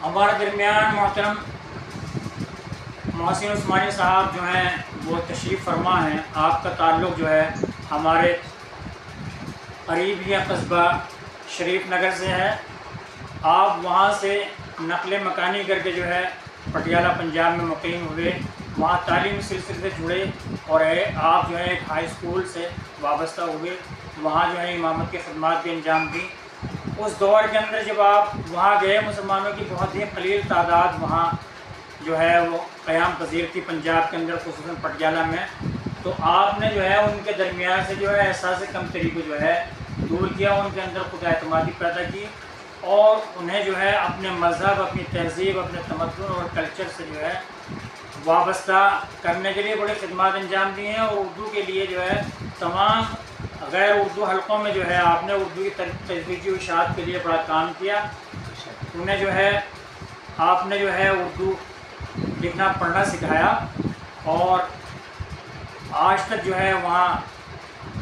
ہمارے درمیان محترم محسن عثمانی صاحب جو ہیں وہ تشریف فرما ہیں. آپ کا تعلق جو ہے ہمارے قریب ہی قصبہ شریف نگر سے ہے. آپ وہاں سے نقل مکانی کر کے جو ہے پٹیالہ پنجاب میں مقیم ہوئے, وہاں تعلیمی سلسلے سے جڑے اور آپ جو ہے ایک ہائی اسکول سے وابستہ ہوئے, وہاں جو ہے امامت کی خدمات بھی انجام دی. اس دور کے اندر جب آپ وہاں گئے, مسلمانوں کی بہت ہی قلیل تعداد وہاں جو ہے وہ قیام پذیر تھی پنجاب کے اندر, خصوصاً پٹیالہ میں. تو آپ نے جو ہے ان کے درمیان سے جو ہے احساس کمتری کو جو ہے دور کیا, ان کے اندر خود اعتمادی پیدا کی اور انہیں جو ہے اپنے مذہب, اپنی تہذیب, اپنے تمدن اور کلچر سے جو ہے وابستہ کرنے کے لیے بڑی خدمات انجام دی ہیں. اور اردو کے لیے جو ہے تمام غیر اردو حلقوں میں جو ہے آپ نے اردو کی ترویج و اشاعت کے لیے بڑا کام کیا. انہیں جو ہے آپ نے جو ہے اردو لکھنا پڑھنا سکھایا اور آج تک جو ہے وہاں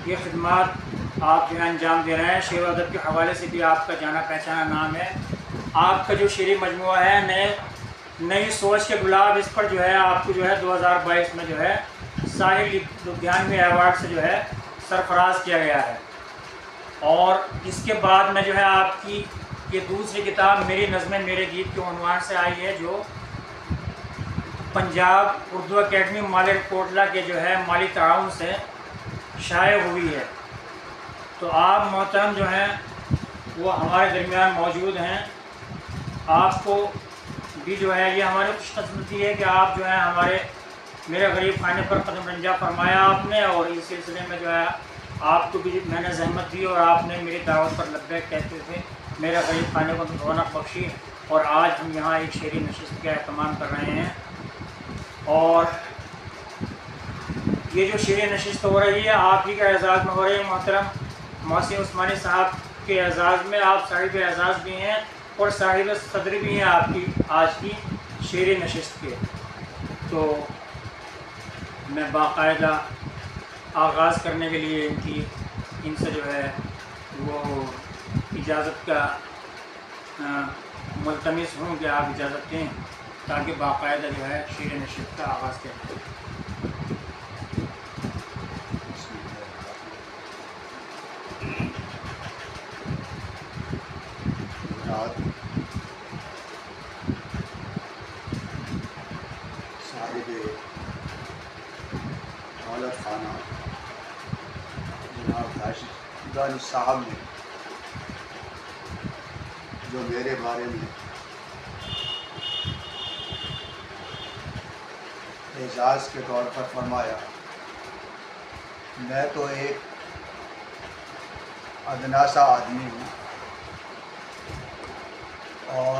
یہ خدمات آپ جو ہے انجام دے رہے ہیں. شعر و ادب کے حوالے سے بھی آپ کا جانا پہچانا نام ہے. آپ کا جو شعری مجموعہ ہے نئی سوچ کے گلاب, اس پر جو ہے آپ کو جو ہے 2022 میں جو ہے ساحل لدھیانوی ایوارڈ سے جو ہے سرفراز کیا گیا ہے. اور اس کے بعد میں جو ہے آپ کی یہ دوسری کتاب میری نظمیں میرے گیت کے عنوان سے آئی ہے, جو پنجاب اردو اکیڈمی مالر کوٹلہ کے جو ہے مالی تعاون سے شائع ہوئی ہے. تو آپ محترم جو ہیں وہ ہمارے درمیان موجود ہیں. آپ کو بھی جو ہے یہ ہماری خوش قسمتی ہے کہ آپ جو ہے میرے غریب خانے پر قدم رنجہ فرمایا آپ نے, اور اس سلسلے میں جو ہے آپ کو بھی میں نے زحمت دی اور آپ نے میری دعوت پر لبیک کہتے ہوئے میرے غریب خانے کو رونق بخشی. اور آج ہم یہاں ایک شعری نشست کا اہتمام کر رہے ہیں. اور یہ جو شعری نشست ہو رہی ہے آپ ہی کے اعزاز میں ہو رہی ہے. محترم محسن عثمانی صاحب کے اعزاز میں, آپ صاحب اعزاز بھی ہیں اور صاحب صدر بھی ہیں آپ کی آج کی شعری نشست کے. تو میں باقاعدہ آغاز کرنے کے لیے ان سے جو ہے وہ اجازت کا ملتمس ہوں کہ آپ اجازت دیں تاکہ باقاعدہ جو ہے شعری نشست کا آغاز کریں. صاحب دولت خانہ جناب راشد دانش صاحب نے جو میرے بارے میں اعزاز کے طور پر فرمایا, میں تو ایک ادنا سا آدمی ہوں اور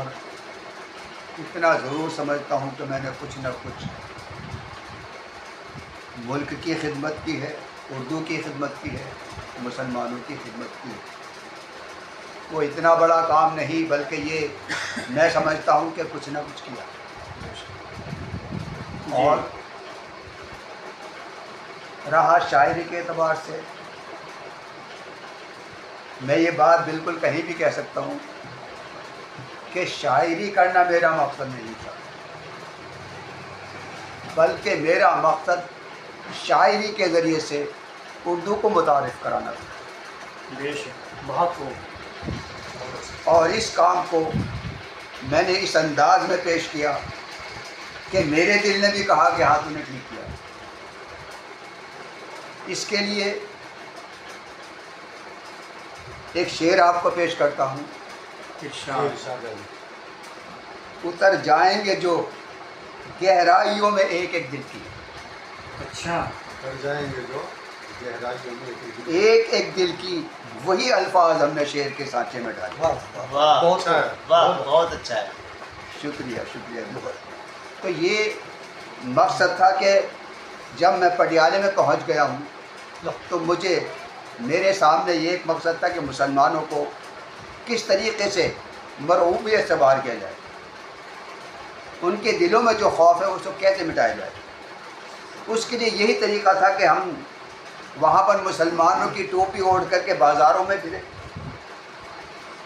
اتنا ضرور سمجھتا ہوں کہ میں نے کچھ نہ کچھ ملک کی خدمت کی ہے, اردو کی خدمت کی ہے, مسلمانوں کی خدمت کی ہے. وہ اتنا بڑا کام نہیں بلکہ یہ میں سمجھتا ہوں کہ کچھ نہ کچھ کیا. اور رہا شاعری کے اعتبار سے, میں یہ بات بالکل کہیں بھی کہہ سکتا ہوں کہ شاعری کرنا میرا مقصد نہیں تھا, بلکہ میرا مقصد شاعری کے ذریعے سے اردو کو متعارف کرانا تھا. بے شک, بہت خوب. اور اس کام کو میں نے اس انداز میں پیش کیا کہ میرے دل نے بھی کہا کہ ہاں تو نے ٹھیک کیا. اس کے لیے ایک شعر آپ کو پیش کرتا ہوں. اتر جائیں گے جو گہرائیوں میں ایک ایک دل کی. اچھا, اتر جائیں گے جو گہرائیوں میں ایک ایک دل کی, وہی الفاظ ہم نے شعر کے سانچے میں ڈالے. بہت اچھا ہے. شکریہ شکریہ. تو یہ مقصد تھا کہ جب میں پٹیالے میں پہنچ گیا ہوں تو مجھے میرے سامنے یہ ایک مقصد تھا کہ مسلمانوں کو کس طریقے سے مرعوبیت سے باہر کیا جائے, ان کے دلوں میں جو خوف ہے اس کو کیسے مٹایا جائے. اس کے لیے یہی طریقہ تھا کہ ہم وہاں پر مسلمانوں کی ٹوپی اوڑھ کر کے بازاروں میں پھرے,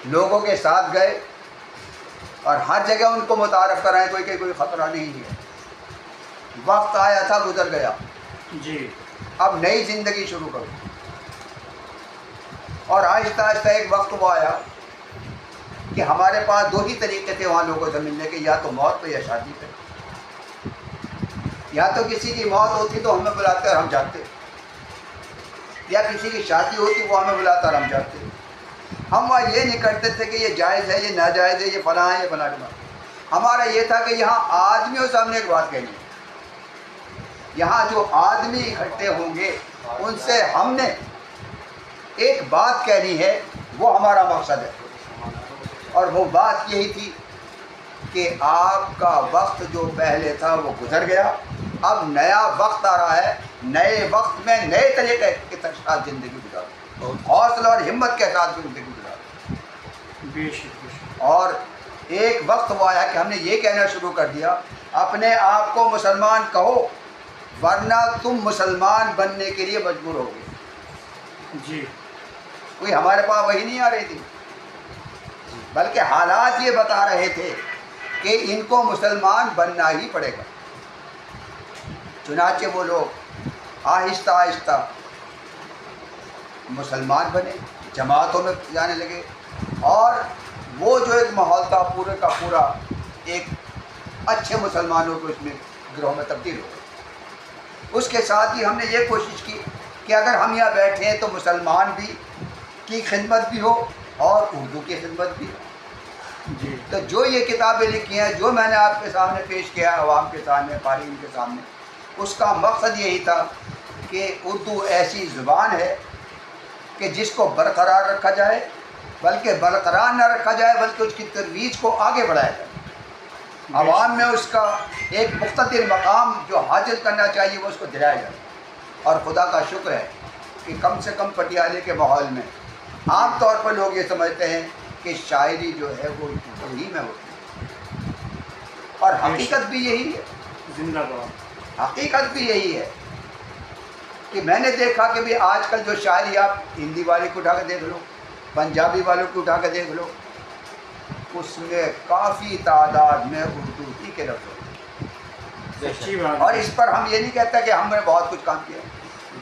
لوگوں کے ساتھ گئے اور ہر جگہ ان کو متعارف کرائیں کوئی کہ کوئی خطرہ نہیں ہے. وقت آیا تھا گزر گیا, جی اب نئی زندگی شروع کرو. اور آہستہ آہستہ ایک وقت وہ آیا کہ ہمارے پاس دو ہی طریقے تھے وہاں لوگوں سے ملنے کے, یا تو موت پہ یا شادی پہ. یا تو کسی کی موت ہوتی تو ہمیں بلاتے اور ہم جاتے, یا کسی کی شادی ہوتی وہ ہمیں بلاتا اور ہم جاتے. ہم وہاں یہ نہیں کرتے تھے کہ یہ جائز ہے, یہ ناجائز ہے, یہ فلاں ہے, یہ فلاں ہے. ہمارا یہ تھا کہ یہاں آدمیوں سے ہم نے ایک بات کہنی ہے, یہاں جو آدمی اکٹھے ہوں گے ان سے ہم نے ایک بات کہنی ہے, وہ ہمارا مقصد ہے. اور وہ بات یہی تھی کہ آپ کا وقت جو پہلے تھا وہ گزر گیا, اب نیا وقت آ رہا ہے, نئے وقت میں نئے طریقے کے ساتھ زندگی گزارو, حوصلہ اور ہمت کے ساتھ زندگی گزارو. بے شک بے شک. اور ایک وقت وہ آیا کہ ہم نے یہ کہنا شروع کر دیا, اپنے آپ کو مسلمان کہو ورنہ تم مسلمان بننے کے لیے مجبور ہوگے. جی کوئی ہمارے پاس وہی نہیں آ رہی تھی, بلکہ حالات یہ بتا رہے تھے کہ ان کو مسلمان بننا ہی پڑے گا. چنانچہ وہ لوگ آہستہ آہستہ مسلمان بنے, جماعتوں میں جانے لگے, اور وہ جو ایک ماحول تھا پورے کا پورا ایک اچھے مسلمانوں کو اس میں گروہ میں تبدیل ہو گئے. اس کے ساتھ ہی ہم نے یہ کوشش کی کہ اگر ہم یہاں بیٹھے ہیں تو مسلمان بھی کی خدمت بھی ہو اور اردو کی خدمت بھی ہو. جی تو جو یہ کتابیں لکھی ہیں, جو میں نے آپ کے سامنے پیش کیا ہے, عوام کے سامنے, قارئین کے سامنے, اس کا مقصد یہی تھا کہ اردو ایسی زبان ہے کہ جس کو برقرار رکھا جائے, بلکہ برقرار نہ رکھا جائے بلکہ اس کی ترویج کو آگے بڑھایا جائے. عوام میں اس کا ایک مقتدر مقام جو حاصل کرنا چاہیے وہ اس کو دلایا جائے. اور خدا کا شکر ہے کہ کم سے کم پٹیالے کے ماحول میں عام طور پر لوگ یہ سمجھتے ہیں کہ شاعری جو ہے وہ اردو ہی میں ہوتی ہے, اور حقیقت بھی یہی ہے. زندہ باد. حقیقت بھی یہی ہے کہ میں نے دیکھا کہ بھی آج کل جو شاعری آپ ہندی والے کو اٹھا کے دیکھ لو, پنجابی والوں کو اٹھا کے دیکھ لو, اس میں کافی تعداد میں اردو ہی کے لفظ ہوتے اچھی ہیں. بات. اور اس پر ہم یہ نہیں کہتے کہ ہم نے بہت کچھ کام کیا,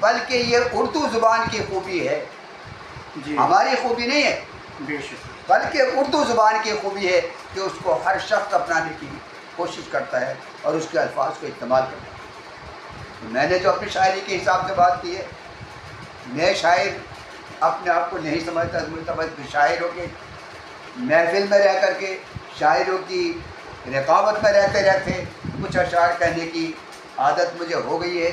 بلکہ یہ اردو زبان کی خوبی ہے, جی ہماری خوبی نہیں ہے, بے شک. بلکہ اردو زبان کی خوبی ہے کہ اس کو ہر شخص اپنانے کی کوشش کرتا ہے اور اس کے الفاظ کو استعمال کرتا ہے. میں نے جو اپنی شاعری کے حساب سے بات کی ہے, میں شاعر اپنے آپ کو نہیں سمجھتا بس شاعر ہو کے محفل میں رہ کر کے شاعروں کی رقابت میں رہتے رہتے کچھ اشعار کہنے کی عادت مجھے ہو گئی ہے,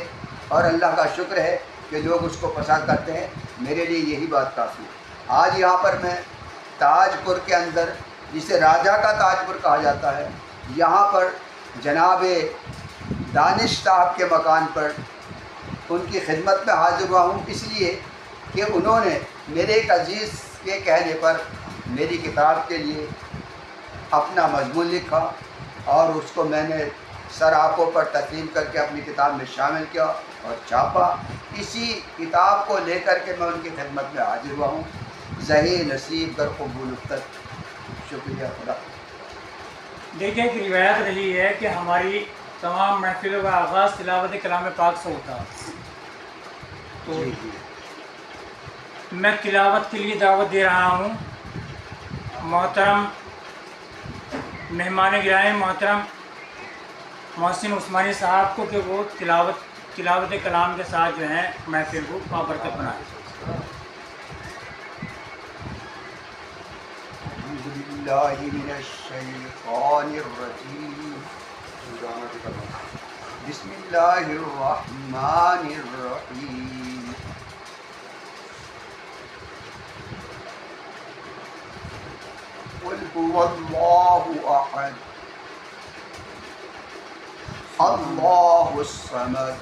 اور اللہ کا شکر ہے کہ لوگ اس کو پسند کرتے ہیں. میرے لیے یہی بات کافی ہے. آج یہاں پر میں تاج پور کے اندر, جسے راجہ کا تاج پور کہا جاتا ہے, یہاں پر جناب دانش صاحب کے مکان پر ان کی خدمت میں حاضر ہوا ہوں, اس لیے کہ انہوں نے میرے ایک عزیز کے کہنے پر میری کتاب کے لیے اپنا مضمون لکھا, اور اس کو میں نے سر آنکھوں پر تسلیم کر کے اپنی کتاب میں شامل کیا اور چھاپا. اسی کتاب کو لے کر کے میں ان کی خدمت میں حاضر ہوا ہوں. ذہی نصیب در قبول تک. شکریہ خدا. دیکھیں ایک روایت رہی ہے کہ ہماری تمام محفلوں کا آغاز تلاوت کلام پاک سے ہوتا. تو جی جی میں تلاوت کے لیے دعوت دے رہا ہوں محترم مہمان گرامی محترم محسن عثمانی صاحب کو کہ وہ تلاوت کلام کے ساتھ جو ہیں محفل کو بابرکت بنائیں. اعوذ باللہ من الشیطان الرجیم. بسم اللہ الرحمن الرحیم. قل هو اللہ احد اللہ الصمد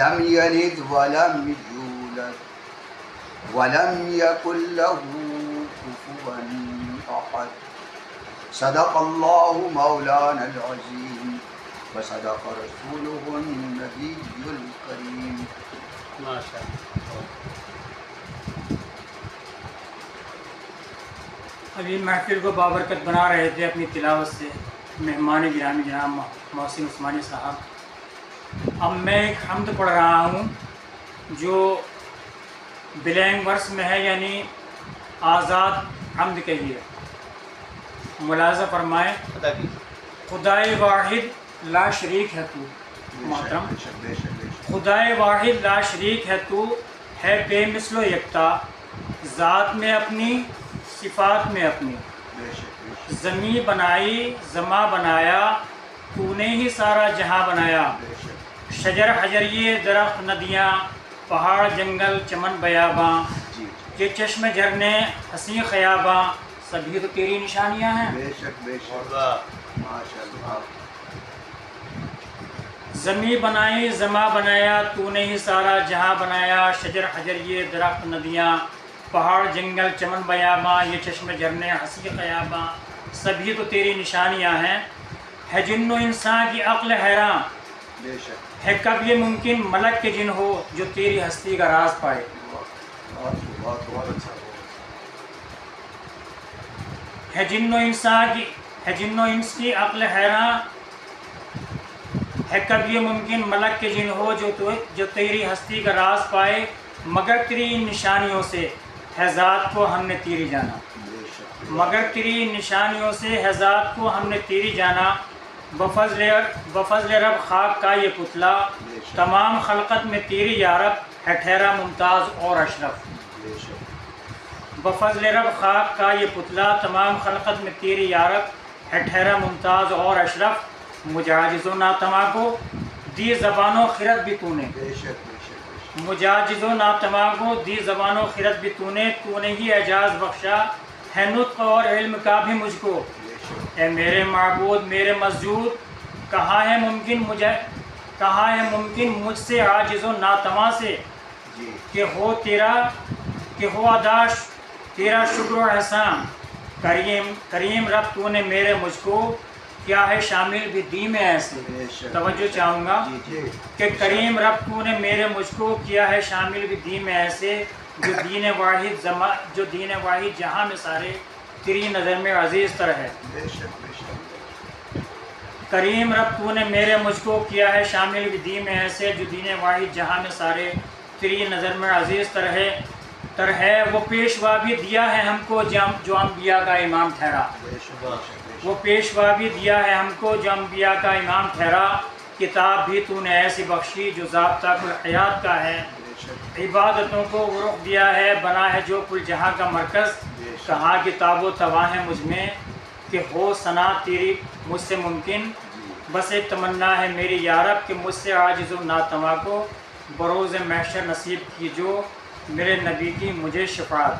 لم یلد ولم یولد ولم یکن له کفوا احد. صدق اللہ مولانا العظیم وصدق رسولہ النبی الکریم. ابھی محفل کو بابرکت بنا رہے تھے اپنی تلاوت سے مہمان گرامی جناب محسن عثمانی صاحب. اب میں ایک حمد پڑھ رہا ہوں جو بلینگ ورس میں ہے، یعنی آزاد حمد کہیے. ملاحظہ فرمائیں. خدائے واحد لا شریک ہے تو محترم، خدائے واحد لا شریک ہے تو، ہے بے مثل و یکتا، ذات میں اپنی صفات میں اپنی. زمیں بنائی زماں بنایا تو نے ہی سارا جہاں بنایا. شجر حجر یہ درخت ندیاں پہاڑ جنگل چمن بیاباں، یہ چشم جھرنے حسین خیاباں، سبھی تو تیری نشانیاں ہیں. زمیں بنائی زماں بنایا تو نے ہی سارا جہاں بنایا. شجر حجر یہ درخت ندیاں پہاڑ جنگل چمن بیاباں، یہ چشم جھرنے حسین خیاباں، سبھی تو تیری نشانیاں ہیں. ہے جن و انسان کی عقل حیراں، ہے کب یہ ممکن ملک کے جن ہو جو تیری ہستی کا راز پائے. ہے جن و انس کی عقل حیراں، ہے کب یہ ممکن ملک کے جن ہو جو تیری ہستی کا راز پائے. مگر تیری نشانیوں سے ہے ذات کو ہم نے تیری جانا، مگر تیری نشانیوں سے ہے ذات کو ہم نے تیری جانا. بفضل رب خاک کا یہ پتلا، تمام خلقت میں تیری یارب ہے ٹھہرا ممتاز اور اشرف. بفضل رب خاک کا یہ پتلا، تمام خلقت میں تیری یارب ہے ٹھہرا ممتاز اور اشرف. مجھے عاجز و ناتما کو دی زبان و خرد بھی تو نے، مجھے عاجز و ناتما کو دی زبان و خرد بھی تو نے ہی اعجاز بخشا ہے نطق اور علم کا بھی مجھ کو. اے میرے معبود میرے مسجود، کہاں ہے ممکن مجھ سے عاجز و ناتما سے کہ ہو اداش تیرا شکر و احسان. کریم رب تو نے میرے مجھ کو کیا ہے شامل بھی دی میں ایسے. توجہ چاہوں گا کہ کریم رب تو نے میرے مجھ کو کیا ہے شامل بھی دی میں ایسے، جو دین واحد جہاں میں سارے تیری نظر میں عزیز تر ہے. کریم رب تو نے میرے مجھ کو کیا ہے شامل بھی دی میں ایسے، جو دین واحد جہاں میں سارے تیری نظر میں عزیز تر ہے. وہ پیشوا بھی دیا ہے ہم کو جو انبیاء کا امام ٹھہرا، وہ پیشوا بھی دیا ہے ہم کو جو انبیاء کا امام ٹھہرا. کتاب بھی تو نے ایسی بخشی جو ضابطہ کل حیات کا ہے. عبادتوں کو وہ رخ دیا ہے بنا ہے جو کل جہاں کا مرکز. کہاں کتاب و توا ہے مجھ میں کہ ہو ثنا تیری مجھ سے ممکن. بس ایک تمنا ہے میری یارب کہ مجھ سے عاجز و ناتما کو بروز محشر نصیب کی جو میرے نبی کی مجھے شفاعت.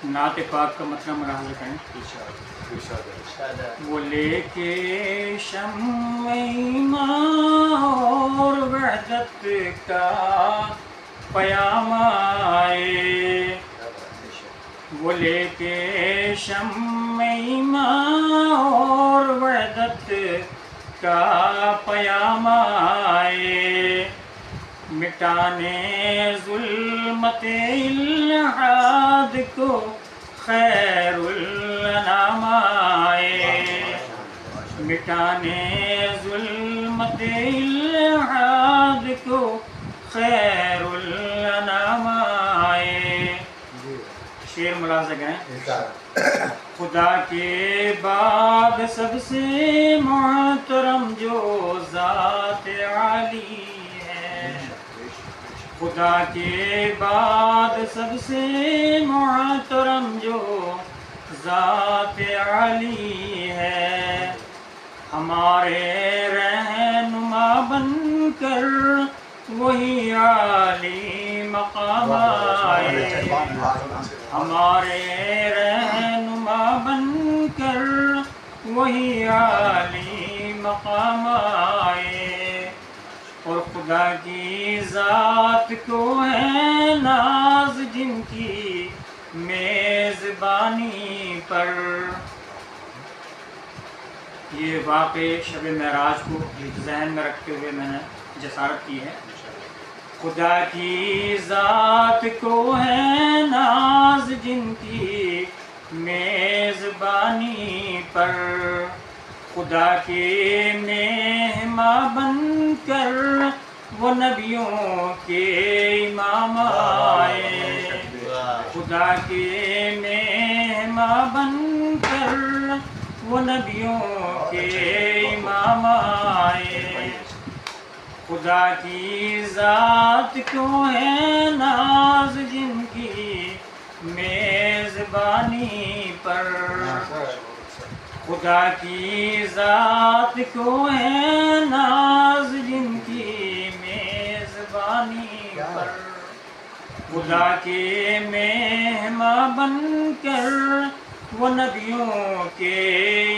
نعت پاک کا مطلب ملاحظہ کریں. وہ لے کے شمع ایمان اور وحدت کا پیام آئے، وہ لے کے شمع ایمان اور وحدت کا پیام آئے. مٹانے ظلمت الحاد کو خیر الانام آئے، مٹانے ظلمت الحاد کو خیر الانام آئے. شعر ملاحظہ کریں. خدا کے بعد سب سے محترم جو ذات عالی ہے، خدا کے بعد سب سے محترم جو ذات عالی ہے. ہمارے رہنما بن کر وہی عالی مقام آئے، ہمارے رہنما بن کر وہی عالی مقام آئے. اور خدا کی ذات کو ہے ناز جن کی میزبانی پر. یہ واقع شب معراج کو ذہن میں رکھتے ہوئے میں نے جسارت کی ہے. خدا کی ذات کو ہے ناز جن کی میزبانی پر خدا کے مہمان بن کر وہ نبیوں کے امام آئے خدا کے مہمان بن کر وہ نبیوں کے امام آئے خدا کی ذات کیوں ہے ناز جن کی میزبانی پر خدا کی ذات کیوں ہے ناز جن کی میزبانی پر خدا کے مہمان بن کر وہ نبیوں کے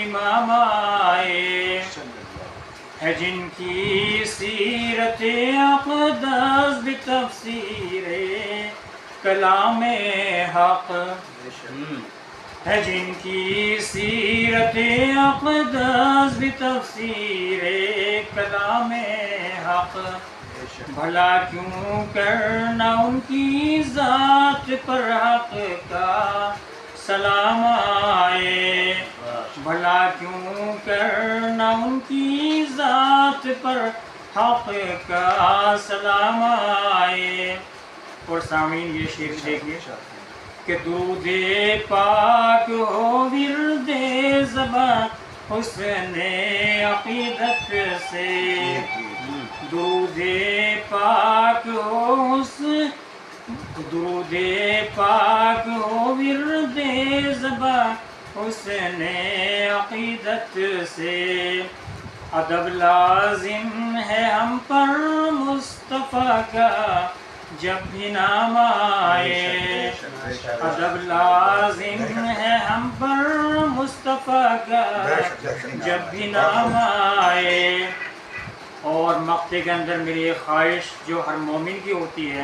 امام آئے ہے جن کی سیرت اقدس بتفسیر کلام حق ہے جن کی سیرت اقدس بتفسیر کلام حق بھلا کیوں کرنا ان کی ذات پر حق کا سلام آئے بھلا کیوں کرنا ان کی ذات پر حق کا سلام آئے اور سامعین یہ شعر دیکھیے کہ درود پاک ہو ورد زبان حسن عقیدت سے درود پاک ہو درود پاک ہو ورد زبان حسن عقیدت سے ادب لازم ہے ہم پر مصطفیٰ کا جب بھی نام آئے ادب لازم ہے ہم پر مصطفیٰ کا جب بھی نام آئے اور مقطع کے اندر میری ایک خواہش جو ہر مومن کی ہوتی ہے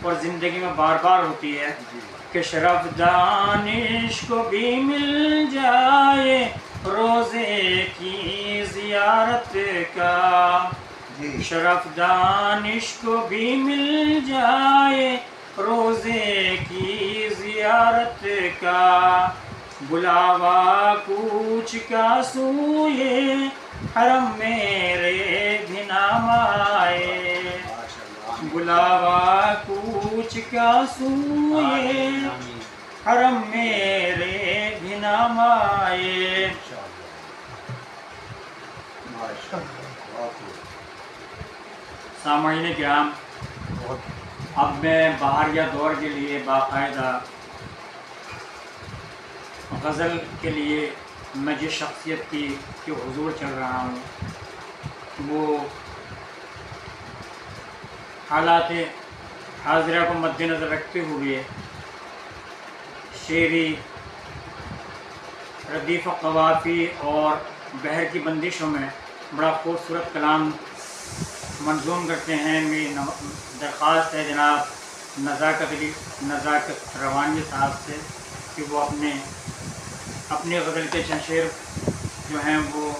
اور زندگی میں بار بار ہوتی ہے کہ شرف دانش کو بھی مل جائے روزے کی زیارت کا شرف دانش کو بھی مل جائے روزے کی زیارت کا بلاوا کوچ کا سوئے حرم میرے بھی نام آئے بلاوا کوچ کا سوئے حرم میرے بھی نام آئے سامعین کرام اب میں بہاریہ دور کے لیے باقاعدہ غزل کے لیے میں جس شخصیت کی کہ حضور چل رہا ہوں وہ حالات حاضرہ کو مد نظر رکھتے ہوئے شعری ردیف و قوافی اور بحر کی بندشوں میں بڑا خوبصورت کلام منظوم کرتے ہیں. میری درخواست ہے جناب نزاکت روانی صاحب سے کہ وہ اپنے غزل کے چند شعر جو ہیں وہ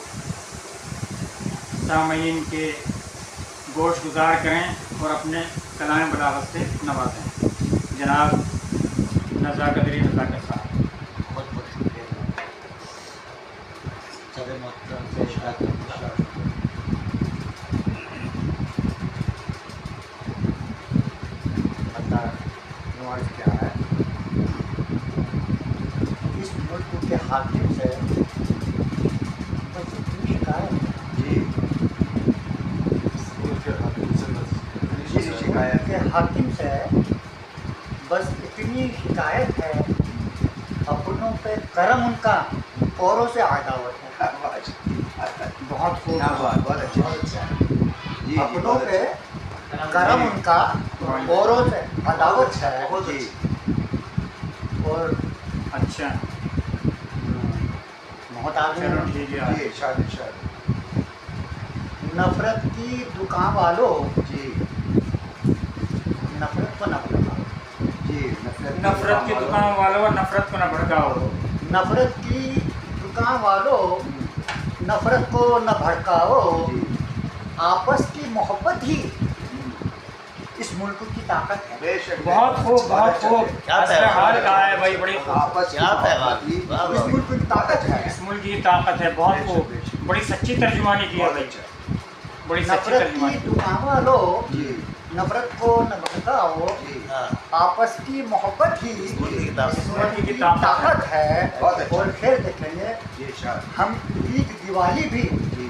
سامعین کے گوش گزار کریں اور اپنے کلام بلاغت سے نوازیں. جناب نزاکت صاحب. بہت بہت شکریہ صدر محترم سے کیا ہے اس ملک کے حاکم سے بس اتنی شکایت ہے حاکم سے بس اتنی شکایت ہے اپنوں پہ کرم ان کا اوروں سے عداوت ہے. بہت خوب بہت اچھا اپنوں پہ کرم ان کا اوروں سے عداوت ہے. اور اچھا بہت آگے نفرت کی دکان والوں نفرت کو نہ بھڑکاؤ. نفرت کی دکان والوں نفرت کو نہ بھڑکاؤ. نفرت کی دکان والوں نفرت کو نہ بھڑکاؤ. آپس کی محبت ہی اس ملک کی طاقت ہے. بے شک بہت خوب بہت خوب کیا اصل حال کہا ہے بھائی, بڑی خوب. آپس کی کیا محبت پیغام. کی واہ اس واہ. ملک کی طاقت ہے. اس ملک کی طاقت ہے, بہت خوب, بڑی سچی ترجمانی کی ہے بہت بھائی, اچھا. بڑی سچی نفرت ترجمانی. کی دعا لو, جی نفرت کو نہ بھڑکاؤ, جی ہاں. آپس کی محبت ہی اس ملک کی طاقت. اس ملک کی طاقت ہے. بہت اچھا. اور پھر دیکھ لیں گے جی شاہ ہم عید دیوالی بھی جی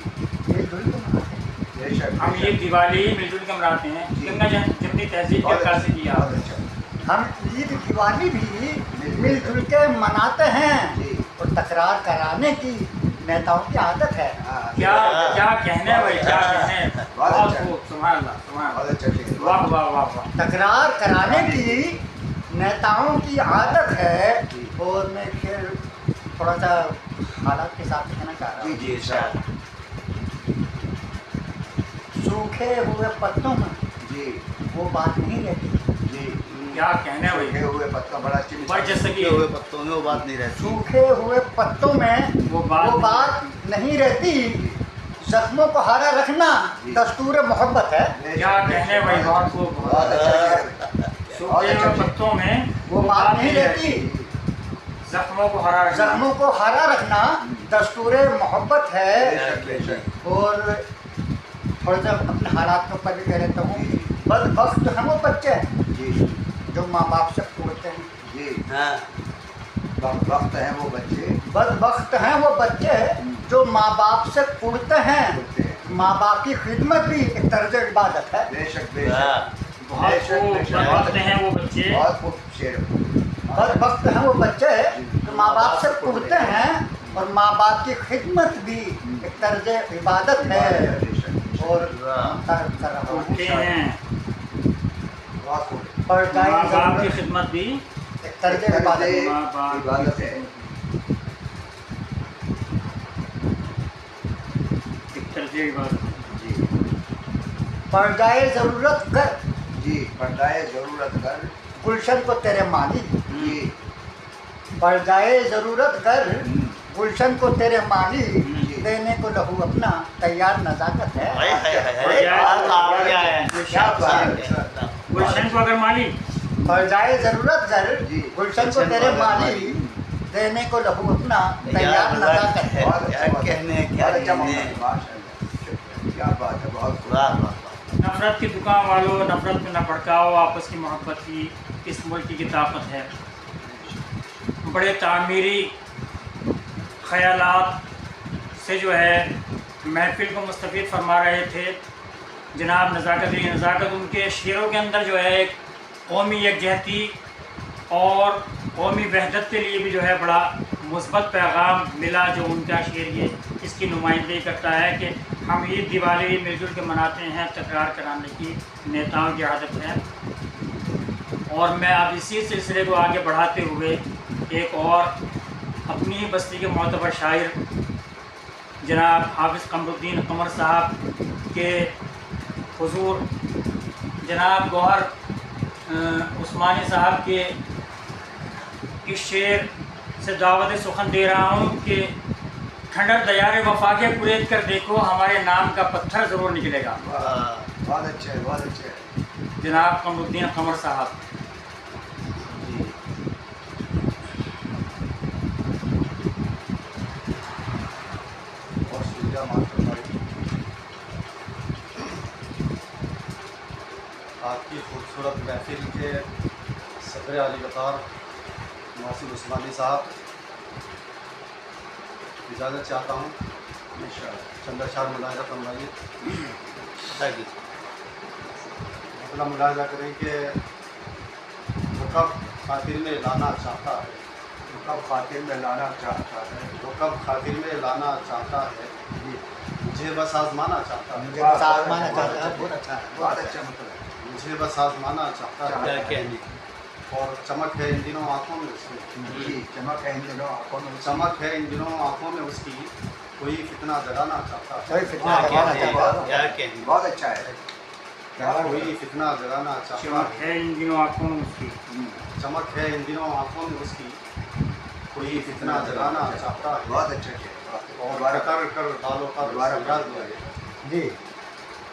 مل جل کے مناتے ہیں. بے شک. ہم یہ دیوالی مل جل کے مناتے ہیں. جی. گنگا جمنی تہذیب کے عکاسی سے کیا. بہت اچھا. ہم عید دیوالی بھی مل جل کے مناتے ہیں. جی اور تکرار کرانے کی نیتاؤں کی عادت ہے. ہاں کیا کیا کہنے بھائی, کیا کہنے. بہت خوب, سبحان اللہ سبحان بہت اللہ, اچھا. ٹھیک ہے. واہ واہ واہ واہ. تکرار کرانے کی نیتاؤں کی عادت ہے. جی. اور میں پھر تھوڑا سا حالات کے ساتھ کہنا چاہ رہا ہوں. جی ارشاد. سوکھے ہوئے پتوں میں جی وہ بات نہیں رہتی. جی کیا کہنے سوکھے بھائی, ہوئے پتہ بڑا اچھی مثال. برجستگی ہوئے پتوں میں وہ بات نہیں رہتی. سوکھے ہوئے پتوں میں وہ وہ بات نہیں رہتی. زخموں کو ہارا رکھنا دستور محبت ہے. بے کیا شک, بے کہنے شک. بھائی, بہت خوب. بہت اچھا. سوکھے ہوئے پتوں میں وہ بات نہیں رہتی. زخموں کو ہرا رکھنا. زخموں کو ہارا رکھنا دستور محبت بے ہے. شک, بے شک. اور تھوڑا سا اپنے حالات کے اوپر بھی کہہ لیتا ہوں. بدبخت ہیں وہ بچے جی جو ماں باپ سے توڑتے ہیں. جی ہاں. وقت ہیں وہ بچے بدبخت ہیں وہ بچے جو ماں باپ سے اڑتے ہیں. ہوتے ہیں. ماں باپ کی خدمت بھی ایک طرز عبادت ہے. بے شک, بے واہ. شک. بہت خوب. بدبخت ہیں وہ بچے, بہت خوب شعر. بدبخت ہیں وہ بچے جو ماں باپ سے اڑتے ہیں. اور ماں باپ کی خدمت بھی ایک طرز عبادت ہے. بے شک. اور اٹھتے ہیں. بہت خوب. پڑ ماں جائے باپ کی ضرورت خدمت بھی ایک طرز عبادت ہے. ماں باپ عبادت ہے. ایک طرز عبادت. جی پڑ جائے ضرورت کر جی پردائے ضرورت کر. گلشن کو تیرے مالی. جی پڑ جائے ضرورت کر گلشن کو تیرے مالی. جی. دینے کو لہو اپنا تیار نزاکت ہے. ہائے ہائے ہائے. آ گیا ہے. کیا بات ہے. گلشن کو اگر مالی, پڑ جائے ضرورت کر جی. گلشن کو تیرے مالی. دینے کو لہو اپنا تیار نزاکت ہے. بہت اچھا. کیا کہنے, کیا بہت اچھا کہنے. ماشاء اللہ. کیا بات ہے. بہت خوب. واہ واہ واہ. نفرت کی دکان والوں, نفرت میں نہ بھڑکاؤ, آپس کی محبت کی اس ملک کی طاقت ہے. بڑے تعمیری خیالات سے جو ہے محفل کو مستفید فرما رہے تھے جناب نزاکت. نزاکت ان کے شعروں کے اندر جو ہے ایک قومی یکجہتی اور قومی وحدت کے لیے بھی جو ہے بڑا مثبت پیغام ملا, جو ان کا شعر یہ اس کی نمائندگی کرتا ہے کہ ہم عید دیوالی مل جل کے مناتے ہیں. تکرار کرانے کی نیتاؤں کی عادت ہے. اور میں اب اسی سلسلے کو آگے بڑھاتے ہوئے ایک اور اپنی ہی بستی کے معتبر شاعر جناب حافظ قمر الدین قمر صاحب کے حضور جناب گوہر عثمانی صاحب کے اس شعر سے دعوت سخن دے رہا ہوں کہ کھنڈر دیار وفا کے قریت کر دیکھو, ہمارے نام کا پتھر ضرور نکلے گا. بہت اچھا ہے. بہت اچھا ہے. جناب قمر الدین قمر صاحب. جی بہت شکریہ ماسٹر بھائی. آپ کی خوبصورت محفل کے صدر عالی وقار محسن عثمانی صاحب, اجازت چاہتا ہوں چند اشعار ملاحظہ فرمائیے. اپنا ملاحظہ کریں کہ وہ کب خاطر میں لانا چاہتا ہے, تو کب خاطر میں لانا چاہتا ہے. وہ کب خاطر میں لانا چاہتا ہے, مجھے بس آزمانا چاہتا ہے. مجھے بس آزمانا چاہتا ہے. بہت اچھا ہے. بہت اچھا مطلب ہے. مجھے بس آزمانا چاہتا کیا ہے. کہنے. اور چمک ہے ان دنوں آنکھوں میں اس کی. جی چمک ہے ان دنوں آنکھوں میں. چمک ہے ان دنوں آنکھوں میں اس کی, کوئی فتنہ جگانا چاہتا ہے. کوئی فتنہ کیا لگانا کہنے, چاہتا ہے. کیا کہنے. بہت اچھا ہے. کوئی فتنہ جگانا چاہتا چمک ہے. ہے ان دنوں آنکھوں میں اس کی. چمک ہے ان دنوں آنکھوں میں اس کی, کوئی فتنہ جگانا چاہتا ہے. بہت اچھا کیا. اور کر کر بالوں پر دوبارہ سجاد ہوئے. جی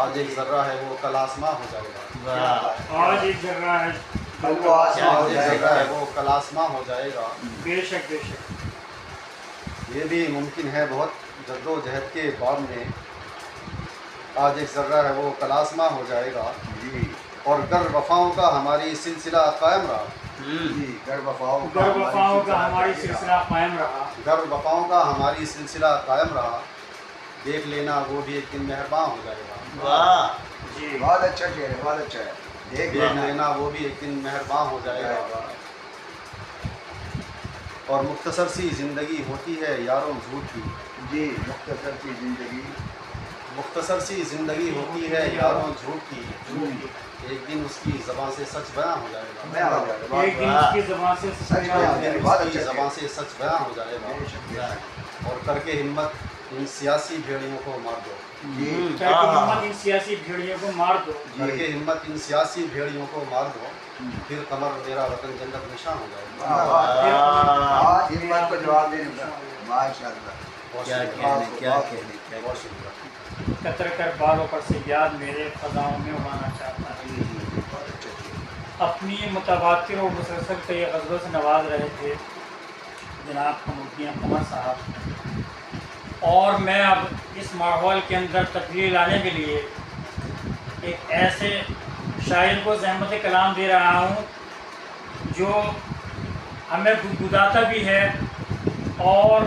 آج ایک ذرہ ہے وہ کل آسماں ہو جائے گا. واہ آج ایک ذرہ ہے کل وہ آسمان ہو آج ایک جائے ذرہ ہے گا. وہ کل آسماں ہو جائے گا. بے شک بے شک. یہ بھی ممکن ہے بہت جد و جہد کے بعد میں. آج ایک ذرہ ہے وہ کل آسماں ہو جائے گا. جی اور گر وفاؤں کا ہماری سلسلہ قائم رہا. جی گر وفاؤں گر وفاؤں کا ہماری سلسلہ قائم رہا. گر وفاؤں کا ہماری سلسلہ قائم رہا. دیکھ لینا وہ بھی ایک دن مہربان ہو جائے گا. واہ جی بہت اچھا شعر ہے, بہت اچھا ہے. دیکھ دیکھ لینا لینا وہ بھی ایک دن مہربان ہو جائے گا. اور مختصر سی زندگی ہوتی ہے یاروں جھوٹ کی. جی مختصر سی زندگی. مختصر سی زندگی ہوتی ہے یاروں جھوٹ کی. ایک دن اس کی زبان سے سچ بیاں ہو جائے گا. میں ہو جائے گا. ایک دن اس کی زبان سے سچ ایک بیاں. دن بہت اس کی اچھا زبان سے سچ بیاں ہو جائے گا. بے شک, بے شک. اور کر کے ہمت ان سیاسی بھیڑیوں کو مار دو. جی کر کے ہمت ان سیاسی بھیڑیوں کو مار دو. کر کے ہمت ان سیاسی بھیڑیوں کو مار دو. پھر قمر میرا وطن جنت نشاں ہو جائے گا. آج ہمت کو جواب دینے کا. ماشاء اللہ. بہت کیا شکریہ. کہنے کیا کہنے کیا بہت شکریہ. کتر کر بالوں پر سے یاد میرے فضاؤں میں اڑانا چاہتا ہے. جی جی بہت اچھا. اپنی متواتر اور مسلسل کئی غزلوں سے نواز رہے تھے جناب قمرالدین قمر صاحب. اور میں اب اس ماحول کے اندر تبدیلی لانے کے لیے ایک ایسے شاعر کو زحمت کلام دے رہا ہوں جو ہمیں گدگداتا بھی ہے اور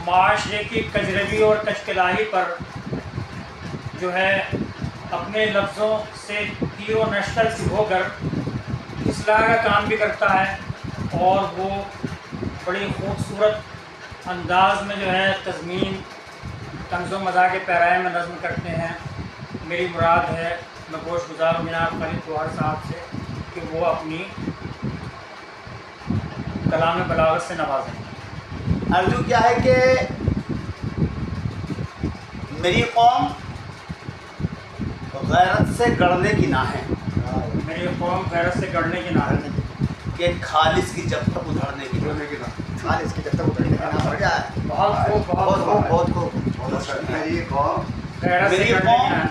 معاشرے کی کجروی اور کچکلاہی پر جو ہے اپنے لفظوں سے تیر و نشتر سے ہو کر اصلاح کا کام بھی کرتا ہے. اور وہ بڑی خوبصورت انداز میں جو ہے تضمین طنز و مزاح کے پیرائے میں نظم کرتے ہیں. میری مراد ہے میں گوش گزار ہوں جناب خالد گوہر صاحب سے کہ وہ اپنی کلام بلاغت سے نوازیں. ارجو کیا ہے کہ میری قوم غیرت سے گڑنے کی نہ ہے میری قوم غیرت سے گڑنے کی نہ ہے کہ خالص کی جب تک ادھڑنے کی نہ ہے. خالص کی جب تک اترنے کا نام بڑھ جائے. بہت خوب بہت خوب, بہت خوب. بہت اچھا. میری قوم غیرت سے میری گڑنے کی قوم نہ ہے.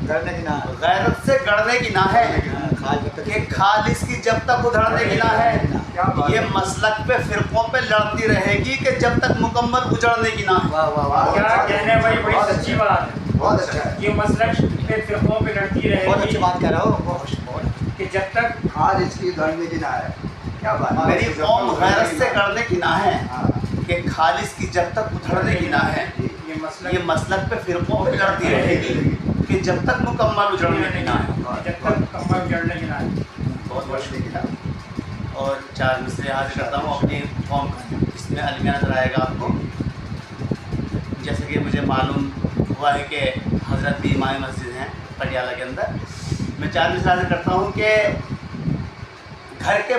کرنے کی نام غیرت سے گڑنے کی نہ ہے کہ خالص کی جب تک ادھڑنے کی نہ ہے. کیا بات یہ ہے. مسلک پہ فرقوں پہ لڑتی رہے گی کہ جب تک مکمل اجڑنے کی نہ ہے. واہ واہ واہ. کیا کہنے بھائی, بڑی سچی بات ہے. بہت اچھا ہے. یہ مسلک پہ فرقوں پہ لڑتی رہے بہت اچھی گی بات کہہ رہا ہو. بہت کہ جب تک آج اس کی دھڑنے کی نہ ہے. کیا بات ہے. میری قوم غیرت سے گڑنے کی نہ ہے ہاں. کہ خالص کی جب تک ادھڑنے کی نہ ہے. جی. یہ مسلک یہ مسلک پہ فرقوں پہ لڑتی رہے گی کہ جب تک مکمل اجڑنے کی نہ ہے. جب تک مکمل جڑنے کی نہ ہے. بہت بہت شکریہ. اور 4 مصرے حاضر کرتا ہوں اپنی قوم کا. اس میں المیہ نظر آئے گا آپ کو. جیسے کہ مجھے معلوم ہوا ہے کہ حضرت بھی امام مسجد ہیں پٹیالہ کے اندر. میں 4 مصرے حاضر کرتا ہوں کہ گھر کے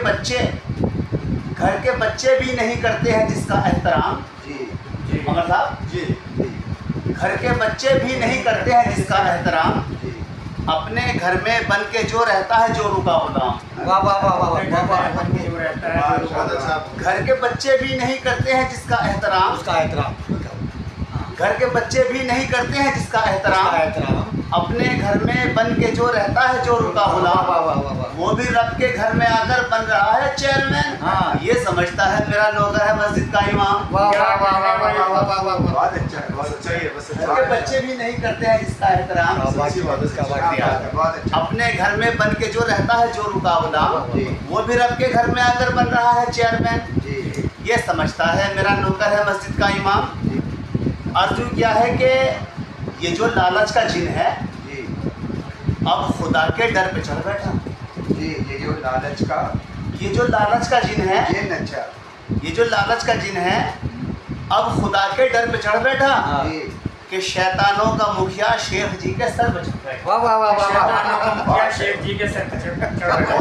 بچے بھی نہیں کرتے ہیں جس کا احترام. جی جی مگر صاحب جی جی گھر کے بچے بھی نہیں کرتے ہیں جس کا احترام. جی. اپنے گھر میں بن کے جو رہتا ہے جو رکا غلام. واہ واہ واہ واہ واہ واہ. جو رہتا ہے جو بہت اچھا. گھر کے بچے بھی نہیں کرتے ہیں جس کا احترام. اس کا احترام. گھر کے بچے بھی نہیں کرتے ہیں جس کا اس کا احترام. احترام. اپنے گھر میں بن کے جو رہتا ہے جو رکا واہ غلام. واہ واہ واہ واہ. وہ بھی رب کے گھر میں آ کر بن رہا ہے چیئرمین. ہاں. یہ سمجھتا ہے میرا نوکر ہے مسجد کا امام. واہ واہ واہ واہ واہ واہ واہ واہ. بہت اچھا ہے. بس اچھا ہی ہے. بس گھر کے بچے بھی نہیں کرتے ہیں جس کا احترام. بہت اچھا. اپنے گھر میں بن کے جو رہتا ہے جو رکا غلام. وہ بھی رب کے گھر میں آ کر بن رہا ہے چیئرمین. جی یہ سمجھتا ہے میرا نوکر ہے مسجد کا امام. جی ارجو کیا ہے کہ یہ جو لالچ کا جن ہے جی اب خدا کے ڈر پہ چڑھ بیٹھا. جی. یہ جو لالچ کا یہ جو لالچ کا جن ہے جن. اچھا. یہ جو لالچ کا جن ہے اب خدا کے ڈر پہ چڑھ بیٹھا جی کہ شیطانوں کا مکھیا شیخ جی کے سر پہ چڑھ بیٹھا. واہ واہ واہ واہ شیطانوں واہ. کا مکھیا شیخ جی کے سر پہ چڑھ بہت اچھا. بیٹھا.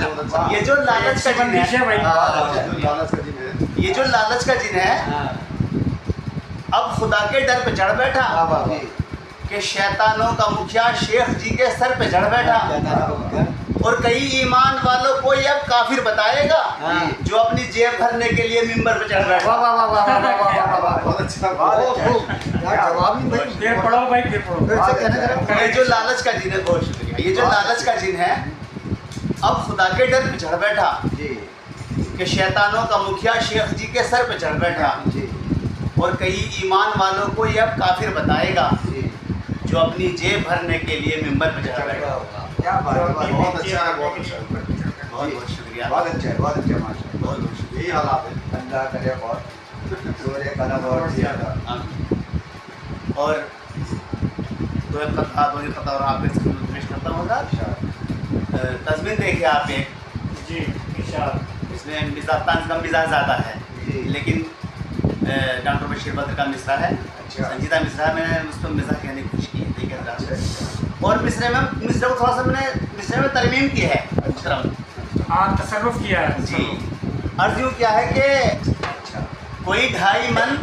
بہت اچھا. یہ جو لالچ کا جن ہے بھائی لالچ کا دن ہے. یہ جو لالچ کا جن ہے ہاں. اب خدا کے ڈر پہ چڑھ بیٹھا واہ واہ واہ. جی کہ شیطانوں کا مکھیا شیخ جی کے سر پہ چڑھ بیٹھا. اور کئی ایمان والوں کو یہ اب کافر بتائے گا جو اپنی جیب بھرنے کے لیے ممبر پہ چڑھ رہا ہے. بہت اچھا جواب نہیں بھائی. پھر پڑھو بھائی، پھر پڑھو. یہ جو لالچ کا جن ہے، بہت شکریہ، یہ جو لالچ کا جن ہے اب خدا کے ڈر پہ چڑھ بیٹھا کہ شیطانوں کا مکھیا شیخ جی کے سر پہ چڑھ بیٹھا. اور کئی ایمان والوں کو یہ اب کافر بتائے گا جو اپنی جیب بھرنے کے لیے ممبر پہ چڑھ بیٹھا. کیا بات ہے، بہت اچھا ہے، بہت اچھا ہے، بہت بہت شکریہ. بہت اچھا ہے، بہت اچھا، ماشاء اللہ. بہت بہت شکریہ. یہی حالات ہے. اللہ کرے بہت سورے قلم اور زیادہ. اور دو ایک قطع اور آپ کے پیش کرتا ہوں گا. تضمین دیکھیے آپ ایک، جی ارشاد. اس میں مزاح طنز کا مزاح زیادہ ہے جی. لیکن ڈاکٹر بشیر بدر کا مصرع ہے، سنجیدہ مصرع ہے. میں نے اس کو مزاح کہنے کی کوشش کی ہے، ٹھیک ہے. اور مصرع کو تھوڑا سا میں نے مصرع میں ترمیم کی ہے. ہاں تصرف کیا ہے. جی عرض یوں کیا ہے کہ کوئی 2.5 من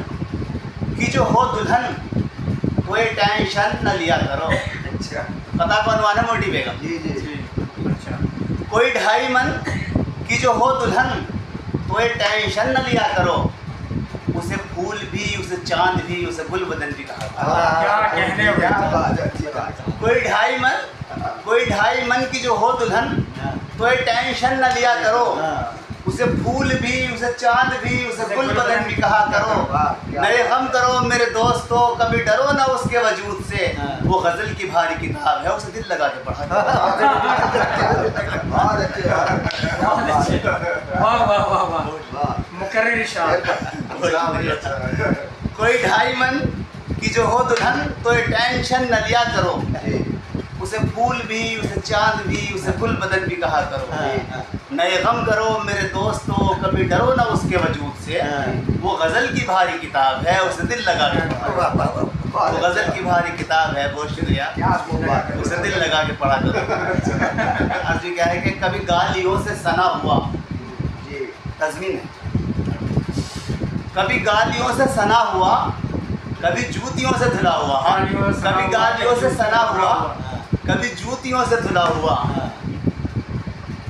کی جو ہو دلہن کوئی ٹینشن نہ لیا کرو. اچھا. قطع کو عنوان ہے موٹی بیگم. جی جی جی اچھا. کوئی 2.5 من کی جو ہو دلہن کوئی ٹینشن نہ لیا کرو. اسے پھول بھی، اسے چاند بھی، اسے گل بدن بھی کہا. کیا کہنے ہو. کیا بات ہے، اچھی بات ہے. کوئی 2.5 من کی جو ہو دلہن کوئی ٹینشن نہ لیا کرو. اسے پھول بھی، اسے چاند بھی، اسے گل بدن بھی کہا کرو. میرے غم کرو میرے دوستو، کبھی ڈرو نہ اس کے وجود سے. وہ غزل کی بھاری کتاب ہے، اسے دل لگا کے پڑھا کرو. بہت اچھے، بہت اچھے. واہ واہ واہ واہ. واہ. مکرر ارشاد. کوئی 2.5 من کی جو ہو دلہن کوئی ٹینشن نہ لیا کرو. اسے پھول بھی، اسے چاند بھی، اسے گل بدن بھی کہا کرو. نئے غم کرو میرے دوستو، کبھی ڈرو نہ اس کے وجود سے. وہ غزل کی بھاری کتاب ہے، اسے دل لگا کے پڑھا. وہ غزل کی بھاری کتاب ہے. بہت شکریہ. اسے دل لگا کے پڑھا کرو. عرض کیا ہے کہ کبھی گالیوں سے سنا ہوا، تضمین ہے، کبھی گالیوں سے سنا ہوا، کبھی جوتیوں سے دھلا ہوا. کبھی گالیوں سے سنا ہوا، کبھی جوتیوں سے دھلا ہوا.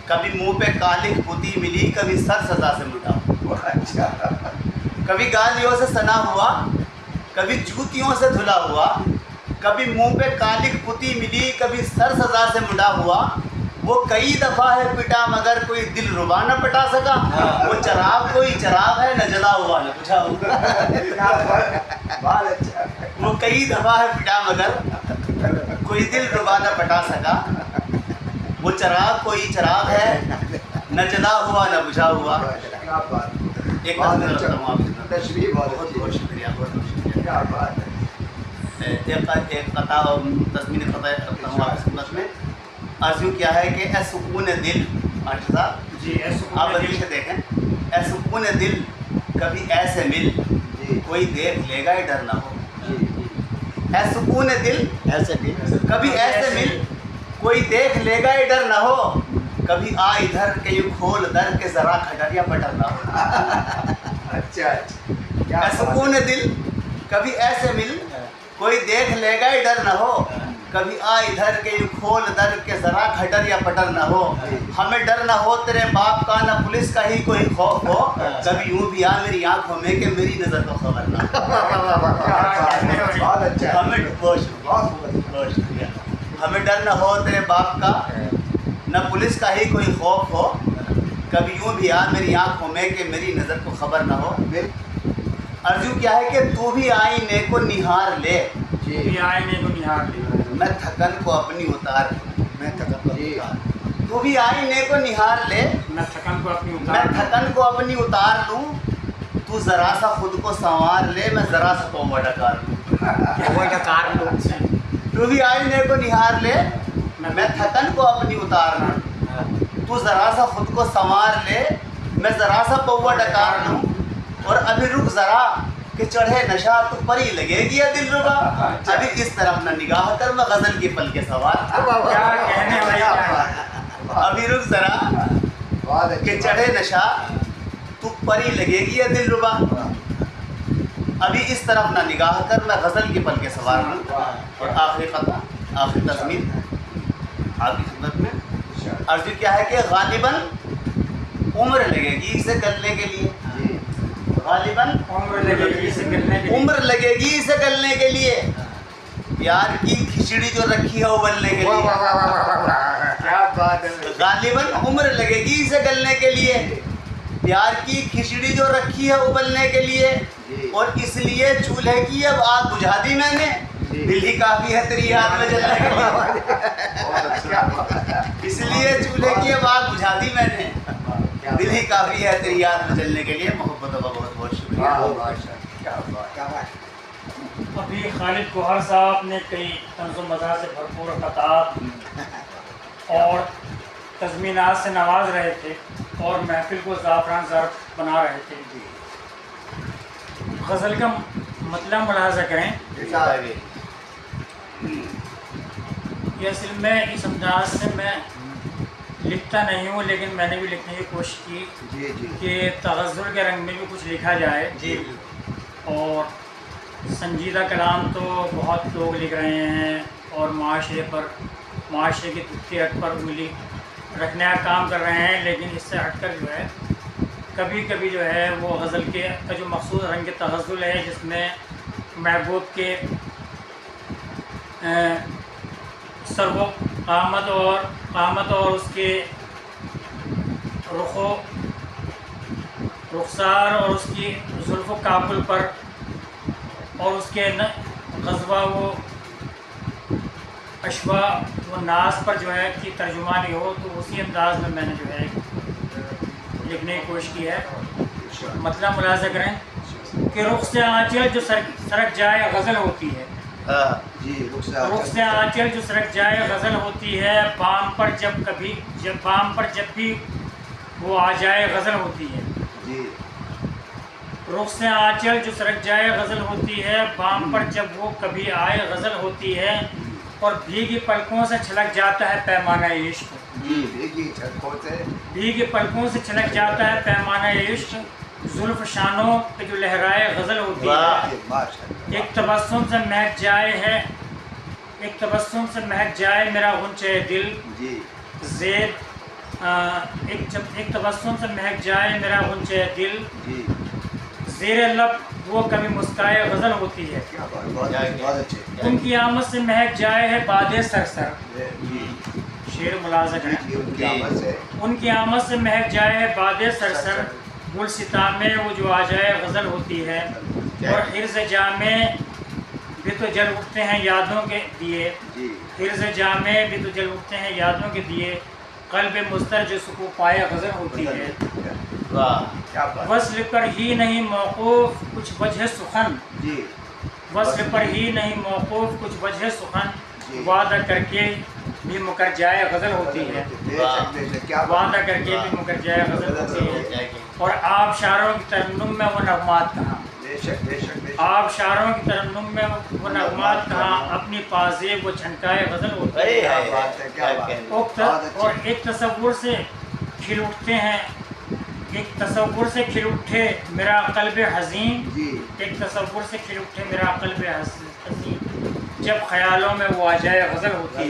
کبھی منہ پہ کالک پوتی ملی، کبھی سر سزا سے مٹا. کبھی گالیوں سے سنا ہوا، کبھی جوتیوں سے دھلا ہوا. کبھی منہ پہ کالک پوتی ملی، کبھی سر سزا سے مٹا ہوا. وہ کئی دفعہ ہے پٹا مگر کوئی دل ربا نہ پٹا سکا. وہ چراغ کوئی چراغ ہے، نہ جلا ہوا نہ بجھا ہوا. وہ کئی دفعہ ہے پٹا مگر کوئی دل ربا نہ پٹا سکا. وہ چراغ کوئی چراغ ہے، نہ جلا ہوا نہ بجھا ہوا. ایک تشریح بہت بہت بہت شکریہ، بہت بہت شکریہ. کیا بات ہے. ایک قطع تضمین قطع کرتا ہوں آپ کی خدمت میں. عرض یوں کیا ہے کہ اے سکون دل، ماشاء اللہ. جی آپ بدل کے دیکھیں. اے سکون دل کبھی ایسے مل، کوئی دیکھ لے گا یہ ڈر نہ ہو. اے سکون دل ایسے بھی کبھی ایسے مل، کوئی دیکھ لے گا یہ ڈر نہ ہو. کبھی آ ادھر کہ یوں کھول در کے ذرا کھٹر یا پٹر نہ ہو. اچھا. اے سکون دل کبھی ایسے مل، کوئی دیکھ لے گا یہ ڈر نہ ہو. کبھی آ ادھر کے یوں کھول در کے ذرا کھٹر یا پٹر نہ ہو. ہمیں ڈر نہ ہو تیرے باپ کا، نہ پولیس کا ہی کوئی خوف ہو. کبھی یوں بھی آ میری آنکھوں میں کہ میری نظر کو خبر نہ ہو. بہت اچھا. ہمیں بہت شکریہ. ہمیں ڈر نہ ہو تیرے باپ کا، نہ پولیس کا ہی کوئی خوف ہو. کبھی یوں بھی آ میری آنکھوں میں کہ میری نظر کو خبر نہ ہو. عرض یوں کیا ہے کہ تو بھی آئینے کو نہار لے، بھی آئینے کو نہار لے. میں تھکن کو اپنی اتار لوں. میں تو بھی آئینے کو نہار لے، میں تھکن کو اپنی میں تھکن کو اپنی اتار لوں. تو ذرا سا خود کو سنوار لے، میں ذرا سا پوما ڈکار لوں. تو بھی آئینے کو نہار لے، میں تھکن کو اپنی اتار لوں. تو ذرا سا خود کو سنوار لے، میں ذرا سا پوا ڈکار لوں. اور ابھی رک ذرا کہ چڑھے نشہ تو پری لگے گی یا دل ربا. ابھی اس طرف نہ نگاہ کر میں غزل کی پل کے سوار. کیا کہنے والا. ابھی رک ذرا کہ چڑھے نشہ تو پری لگے گی یا دل ربا. ابھی اس طرف نہ نگاہ کر میں غزل کی پل کے سوار ہوں. اور آخری قطع، آخری تضمین آپ کی خدمت میں. عرض کیا ہے کہ غالباً عمر لگے گی اسے گلنے کے لیے، جی غالباً عمر لگے گی اسے گلنے کے لیے، عمر لگے گی اسے گلنے کے لیے، پیار کی کھچڑی جو رکھی ہے ابلنے کے واہ لیے، واہ واہ واہ واہ واہ، کیا بات ہے. غالباً عمر لگے گی اسے گلنے کے لیے، پیار کی کھچڑی جو رکھی ہے ابلنے کے لیے، جی. اور اس لیے چولہے کی اب آگ بجھا دی میں نے، جی. دل ہی کافی ہے تیری یاد میں جلنے کے لیے، بہت اچھا. اس لیے چولہے کی اب آگ بجھا دی میں نے، دل ہی کافی ہے تیری یاد میں جلنے کے لیے. محبت کا بہت بہت شکریہ. واہ ماشاء اللہ، کیا بات، کیا بات. ابھی خالد گوہر صاحب نے کئی طنز و مزاح سے بھرپور خطاب اور تضمینات سے نواز رہے تھے اور محفل کو زعفران ظرف بنا رہے تھے. غزل کا مطلب ملاحظہ کریں، یہ اصل میں اس انداز سے میں لکھتا نہیں ہوں، لیکن میں نے بھی لکھنے کی کوشش کی جی جی کہ تغزل کے رنگ میں بھی کچھ لکھا جائے. جی اور سنجیدہ کلام تو بہت لوگ لکھ رہے ہیں اور معاشرے کی تختی ہٹ پر انگلی رکھنے کا کام کر رہے ہیں، لیکن اس سے ہٹ کر جو ہے کبھی کبھی جو ہے وہ غزل کا جو مخصوص رنگ تغزل ہے، جس میں محبوب کے سر و قامت اور اس کے رخسار اور اس کی زلف و کابل پر اور اس کے غزوہ و اشوا و ناز پر جو ہے کہ ترجمانی ہو، تو اسی انداز میں میں نے جو ہے لکھنے کی کوشش کی ہے. مطلب ملاحظہ کریں کہ رخ سے آنچل جو سرک جائے غزل ہوتی ہے، جی. رخ سے آنچل جو سرک جائے غزل ہوتی ہے، بام پر جب بھی وہ آ جائے غزل ہوتی ہے. جی رخ سے آنچل جو سرک جائے غزل ہوتی ہے، بام پر جب وہ کبھی آئے غزل ہوتی ہے، اور بھیگی پلکوں سے چھلک جاتا ہے پیمانہ عشق. جی بھیگی چھلکوں سے، بھیگی پلکوں سے چھلک جاتا ہے پیمانہ عشق، زلف شانوں پہ جو لہرائے غزل ہوتی ہے. جی، ماشاء اللہ. ایک تبسم سے مہک جائے میرا غنچہ دل، جی ایک تبسم سے مہک جائے میرا غنچہ دل، جی زیر لب وہ کبھی مسکائے غزل ہوتی ہے. کیا بات، بہت اچھے. ان کی آمد سے مہک جائے ہے باد سرسر. جی شعر ملاحظہ کریں، جی ان کی آمد سے، ان کی آمد سے مہک جائے ہے باد سرسر، گلستاں میں وہ جو آ جائے غزل ہوتی ہے. اور حرز جامع بھی تو جل اٹھتے ہیں یادوں کے دیے، جی حرز جامع بھی تو جل اٹھتے ہیں یادوں کے دیے، قلب مستر جو سکو پائے غزل ہوتی ہے. کیا بات. وصل پر ہی نہیں موقوف کچھ وجہ سخن، جی وصل پر ہی نہیں موقوف کچھ وجہ سخن، جی. وعدہ کر کے بھی مکر جائے غزل ہوتی ہے. بے شک، کیا بات. وعدہ کر کے بھی مکر جائے غزل ہوتی ہے. اور آپ شاعروں کی ترنم میں وہ نغمات کہاں، بے شک بے شک بے شک. آپ شاعروں کی ترنم میں وہ نغمات کہاں، اپنی پازیب وہ چھنکائے غزل ہوتی ہے. کیا بات ہے، کیا بات. اور ایک تصور سے کھل اٹھتے ہیں، ایک تصور سے کھل اٹھے میرا قلب حزین، جی ایک تصور سے کھل اٹھے میرا قلب حزین، جب خیالوں میں وہ آ جائے غزل ہوتی ہے.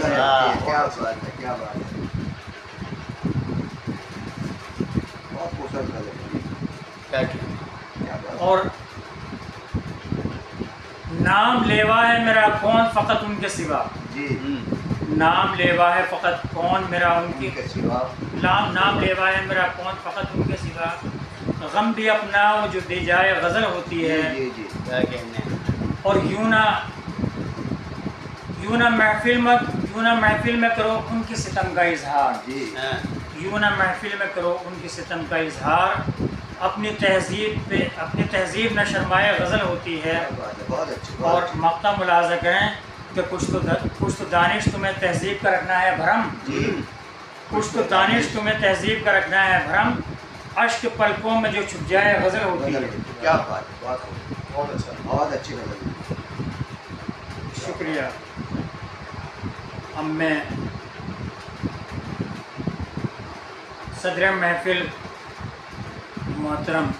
کیا بات ہے، کیا بات ہے. بہت خوبصورت غزل ہے. کیا بات. اور نام لیوا ہے میرا کون فقط ان کے سوا، جی نام لیوا ہے فقط کون میرا ان ان کی کے سوا. نام لیوا ہے میرا کون فقط ان کے سوا، غم بھی اپنا وہ جو دے جائے غزل ہوتی ہے. جی جی اور یوں نہ محفل میں کرو ان کی ستم کا اظہار، جی یوں نہ محفل میں کرو ان کی ستم کا اظہار، اپنی تہذیب نہ شرمائے غزل ہوتی ہے. کیا بات ہے، بہت اچھی. اور مقطع ملاحظہ کریں کہ کچھ تو دانش تمہیں تہذیب کا رکھنا ہے بھرم، جی کچھ تو دانش تمہیں تہذیب کا رکھنا ہے بھرم، اشک پلکوں میں جو چھپ جائے غزل ہوتی ہے. کیا بات ہے، بہت خوب. بہت اچھا. بہت اچھی غزل ہے. شکریہ. اب میں صدر محفل محترم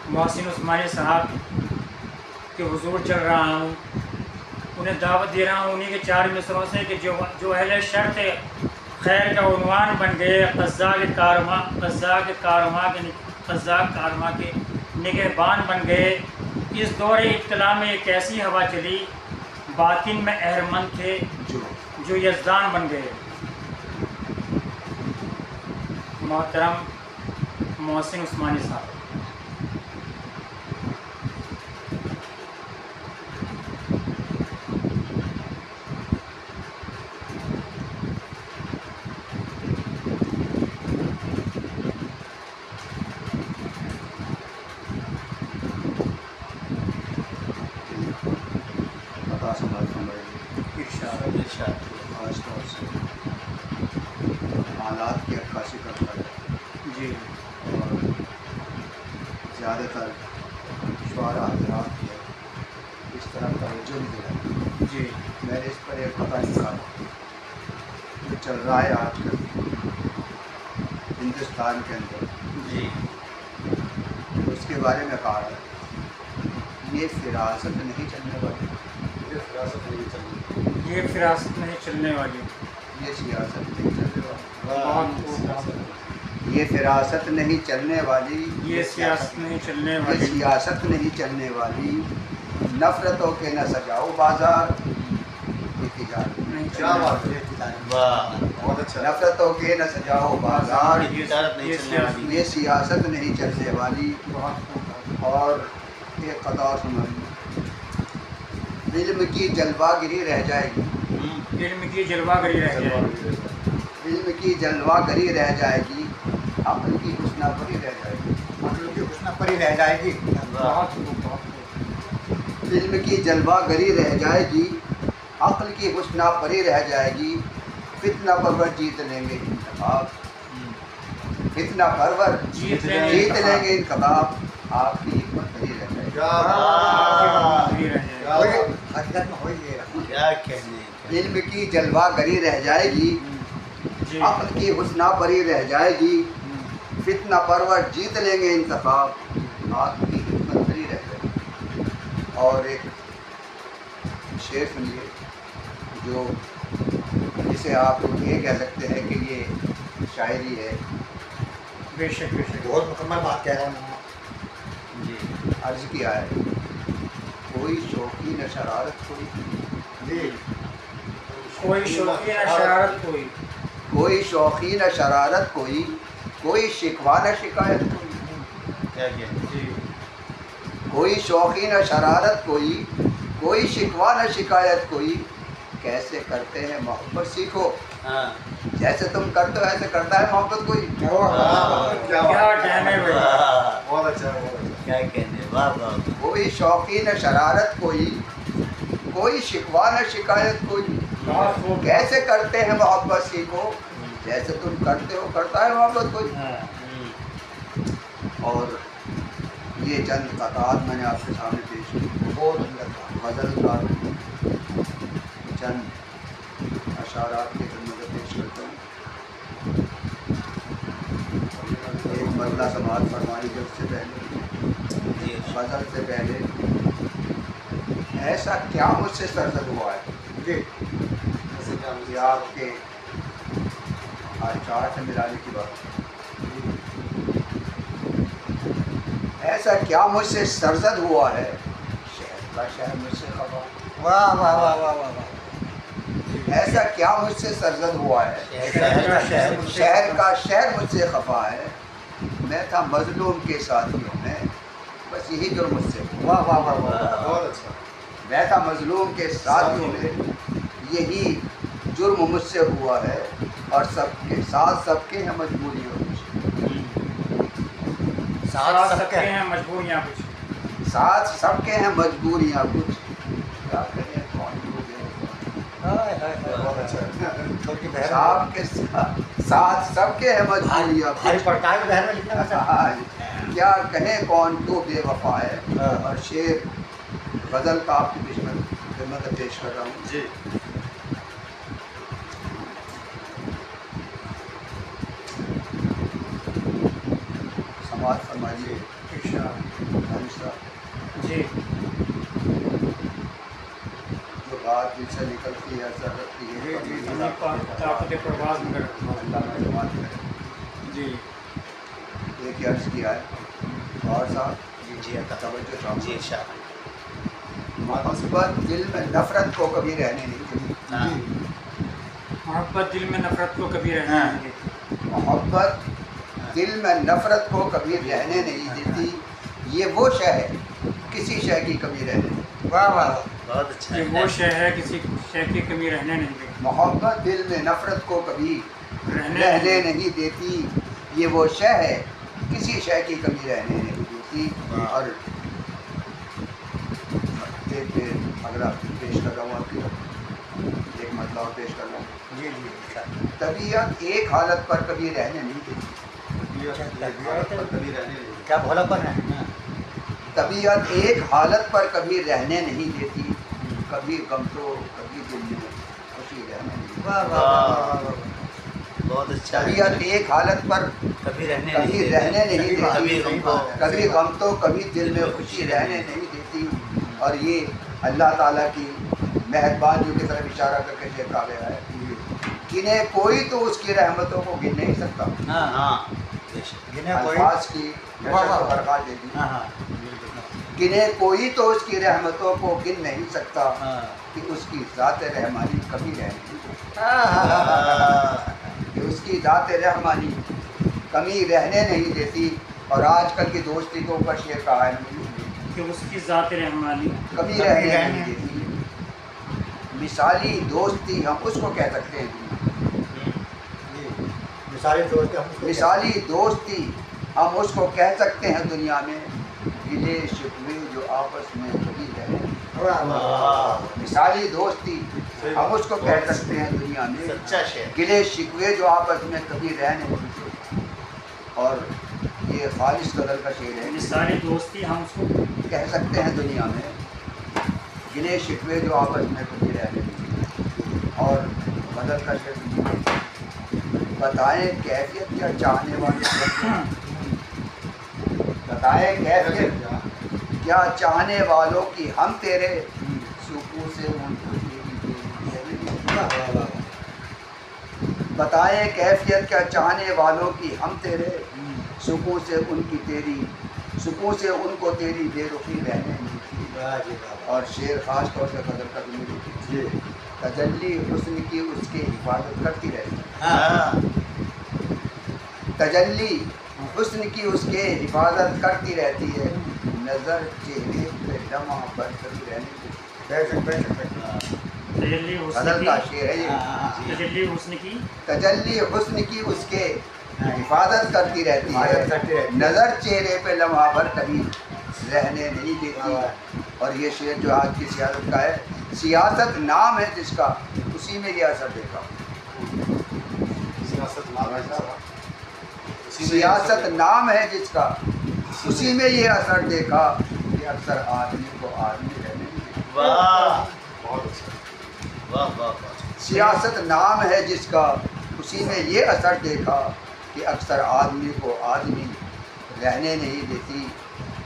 محسن عثمانی صاحب کے حضور چل رہا ہوں، انہیں دعوت دے رہا ہوں انہی کے 4 مصروں سے کہ جو اہل شرط خیر کا عنوان بن گئے، قزاق کارما کے نگہبان بن گئے۔ اس دور ابتلا میں ایک ایسی ہوا چلی، باطن میں اہرمند تھے جو یزدان بن گئے۔ محترم محسن عثمانی صاحب، خاص طور سے حالات کی عکاسی کرتا ہے جی اور زیادہ تر شعراء حضرات کی اس طرح توجہ نہیں دلائی۔ جی میں نے اس پر ایک پتہ نکالا جو چل رہا ہے آج کل ہندوستان کے اندر، جی اس کے بارے میں کہا ہے یہ فراست نہیں چلنے والی، یہ فراست نہیں چلنی، یہ فراست نہیں چلنے والی، یہ سیاست نہیں چلنے والی، بہت خوب، یہ فراست نہیں چلنے والی، یہ سیاست نہیں چلنے یہ والی، سیاست نہیں چلنے والی، نفرتوں کے نہ سجاؤ بازار، یہ تجارت نہیں کیا چلنے بات والی، ہے، واہ، بہت اچھا۔ نفرتوں کے نہ سجاؤ بازار، یہ تجارت نہیں چلنے والی، یہ سیاست نہیں چلنے والی۔ بہت خوب، اور ایک قطار سنائی، علم کی جلوہ گری رہ جائے گی، علم کی جلوہ گری رہ جائے گی، علم کی جلوہ گری رہ جائے گی، عقل کی حسنہ پری رہ جائے گی، مطلب کہ حسنہ پری رہ جائے گی۔ بہت خوب، بہت خوب، علم کی جلوہ گری رہ جائے گی، عقل کی حسنہ پری رہ جائے گی، فتنہ پرور جیت لیں گے انتخاب، فتنہ پرور جیت لیں گے جیت لیں انتخاب، گے انتخاب، آپ کی حکمت بری رہ جائے گی۔ کیا آپ کی حکمت بری رہ جائے گی۔ وہی حقیقت میں وہی یہ رہا۔ کیا کہنے، علم کی جلوہ گری رہ جائے گی، جی عقل کی حسنہ پری رہ جائے گی، فتنہ پرور جیت لیں گے انتخاب، آپ کی حکمت بری رہ جائے گی۔ اور ایک شعر سنیے جو جسے آپ یہ کہہ سکتے ہیں کہ یہ شاعری ہے۔ بے شک بے شک، بہت مکمل بات کہہ رہے ہیں۔ جی عرض کیا ہے، کوئی شوقین شرارت کوئی، جی کوئی شوقین شرارت کوئی، کوئی شوقین شرارت کوئی، کوئی شکوہ نہ شکایت کوئی، کیا کہنے، جی کوئی شوقین شرارت کوئی، کوئی شکوہ نہ شکایت کوئی، کیسے کرتے ہیں محبت سیکھو، ہاں جیسے تم کرتے ہو ایسے کرتا ہے محبت کوئی۔ کیا کیا بات ہے، کہنے بھائی، واہ، بہت اچھا ہے، بہت اچھا۔ کیا کہنے، واہ واہ، کوئی شوقین شرارت کوئی، کوئی شکوہ نہ شکایت کوئی، بہت خوب، کیسے کرتے ہیں محبت سیکھو، جیسے تم کرتے ہو کرتا ہے محبت کوئی۔ اور یہ چند قطعات میں نے آپ کے سامنے پیش کی، بہت اندر تھا۔ غزل کا چند اشعارات کی خدمت پیش کرتا ہوں۔ ایک مرلہ سماعت فرمائی جب سے پہلے، جی غزل سے پہلے، ایسا کیا مجھ سے سرزد ہوا ہے جی ایسے کیا کہ آپ کے اشعار سے ملانے کی بات، ایسا کیا مجھ سے سرزد ہوا ہے، شہر کا شہر مجھ سے خفا، واہ واہ واہ واہ واہ واہ۔ ایسا کیا مجھ سے سرزد ہوا ہے، شہر کا شہر شہر کا شہر مجھ سے خفا ہے، میں تھا مظلوم کے ساتھیوں میں، بس یہی جرم مجھ سے ہوا، واہ واہ واہ واہ۔ بہت اچھا۔ میں تھا مظلوم کے ساتھیوں میں، یہی جرم مجھ سے ہوا ہے، اور سب کے ساتھ سب کے ہیں مجبوریوں کچھ، ساتھ سکتے ہیں مجبوریاں کچھ، ساتھ سب کے ہیں مجبوریاں کچھ، کیا کریں کون بولے، ہائے ہائے ہائے، بہت اچھا ہے۔ چھوٹی بہن صاحب کے ساتھ سب کے ہیں مجبوریاں بھاری کچھ، پڑتا ہے بہن میں لکھنا کا کیا کہیں کون تو بے وفا ہے۔ اور شعر غزل کا آپ کی خدمت پیش کر رہا ہوں۔ جی سماعت فرمائیے ارشاد، حارث صاحب، جی جو بات جن سے نکلتی ہے اثر رکھتی ہے اللہ پاک طاقت پرواز میں رکھے۔ اللہ مہربان کرے۔ جی ایک عرض کیا ہے اور صاحب جی توجہ چاہوں جی گا، انشاءاللہ۔ محبت دل میں نفرت کو کبھی رہنے نہیں دیتی، ہاں محبت دل میں نفرت کو کبھی رہنے نہیں دیتی۔ محبت دل میں نفرت کو کبھی رہنے نہیں دیتی، یہ وہ شے ہے کسی شے کی کمی رہنے نہیں دیتی۔ واہ واہ بہت اچھا یہ وہ شے ہے کسی شے کی کمی رہنے نہیں دیتی، محبت دل میں نفرت کو کبھی رہنے رہنے نہیں دیتی، یہ وہ شے ہے کسی شے کی کمی رہنے نہیں دیتی۔ اور ایک اگلا پیش کر رہا ہوں آپ کی طرف، ایک مطلب اور پیش کر رہا ہوں۔ جی جی طبیعت ایک حالت پر کبھی رہنے نہیں دیتی، کبھی رہنے نہیں دیتی۔ کیا بھولا پن ہے؟ طبیعت ایک حالت پر کبھی رہنے نہیں دیتی، کبھی غم تو کبھی دل میں خوشی رہنے نہیں دیتی۔ واہ واہ واہ واہ واہ۔ بہت اچھا ہے۔ طبیعت ایک حالت پر کبھی رہنے کبھی رہنے نہیں کبھی دیتی، غم کو کبھی غم تو کبھی دل میں خوشی رہنے نہیں دیتی۔ اور یہ اللہ تعالیٰ کی مہربانیوں کی طرف اشارہ کر کے یہ کہا گیا ہے، گنے کوئی تو اس کی رحمتوں کو گن نہیں سکتا۔ ہاں ہاں گنے کوئی الفاظ کی برکات دے دی، ہاں ہاں گنے کوئی تو اس کی رحمتوں کو گن نہیں سکتا ہاں کہ اس کی ذات رحمانی کبھی رہنے نہیں دیتی، کہ اس کی ذات رحمانی کمی رہنے نہیں دیتی۔ اور آج کل کی دوستی کے اوپر شعر کہا ہے کہ اس کی ذات رحمانی کبھی رہنے نہیں دیتی۔ مثالی دوستی ہم اس کو کہہ سکتے ہیں، جی مثالی طور پہ ہم اس کو مثالی دوستی ہم اس کو کہہ سکتے ہیں دنیا میں، گلے شکوے جو آپس میں کبھی رہنے نہیں دیتی۔ واہ واہ واہ۔ مثالی دوستی ہم اس کو کہہ سکتے ہیں دنیا میں، سچا شعر۔ گلے شکوے جو آپس میں کبھی رہنے نہیں دیتے۔ اور یہ خالص قدر کا شعر ہے، مثالی دوستی ہم اس کو کہہ سکتے ہیں دنیا میں، گلے شکوے جو آپس میں کبھی رہنے نہیں دیتے۔ اور بدل کا شعر بتائیں کیفیت کیا چاہنے والے، بتائیں کیفیت کیا چاہنے والوں کی ہم تیرے، سکون سے ان کو واہ واہ واہ۔ بتائیں کیفیت کیا چاہنے والوں کی ہم تیرے، سکون سے ان کی تیری، سکون سے ان کو تیری بے رخی رہنے نہیں دیتی۔ واہ جی واہ۔ اور شعر خاص طور سے قدر کا جی تجلی حسن کی اس کی حفاظت کرتی رہتی ہے، ہاں تجلی حسن کی اس کے حفاظت کرتی رہتی ہے، نظر چہرے پہ لمحہ بر کبھی رہنے دیتی۔ بے شک بے شک بے شک۔ تجلی حسن غزل کا کی شعر ہے ہاں یہ، ہاں ہاں۔ تجلی حسن کی تجلی حسن کی اس کے حفاظت کرتی رہتی ہے، حفاظت کرتی رہتی ہے۔ نظر چہرے پہ لمحہ بھر کبھی رہنے نہیں دیتی۔ اور یہ شعر جو آج کی سیاست کا ہے، سیاست نام ہے جس کا، اسی میں یہ اثر دیکھا۔ سیاست نام ہے سیاست نام ہے جس کا، اسی میں یہ اثر دیکھا کہ اکثر آدمی کو آدمی رہنے نہیں دیتا۔ واہ بہت اچھا۔ واہ واہ واہ۔ سیاست نام ہے جس کا، اسی میں یہ اثر دیکھا کہ اکثر آدمی کو آدمی رہنے نہیں دیتی۔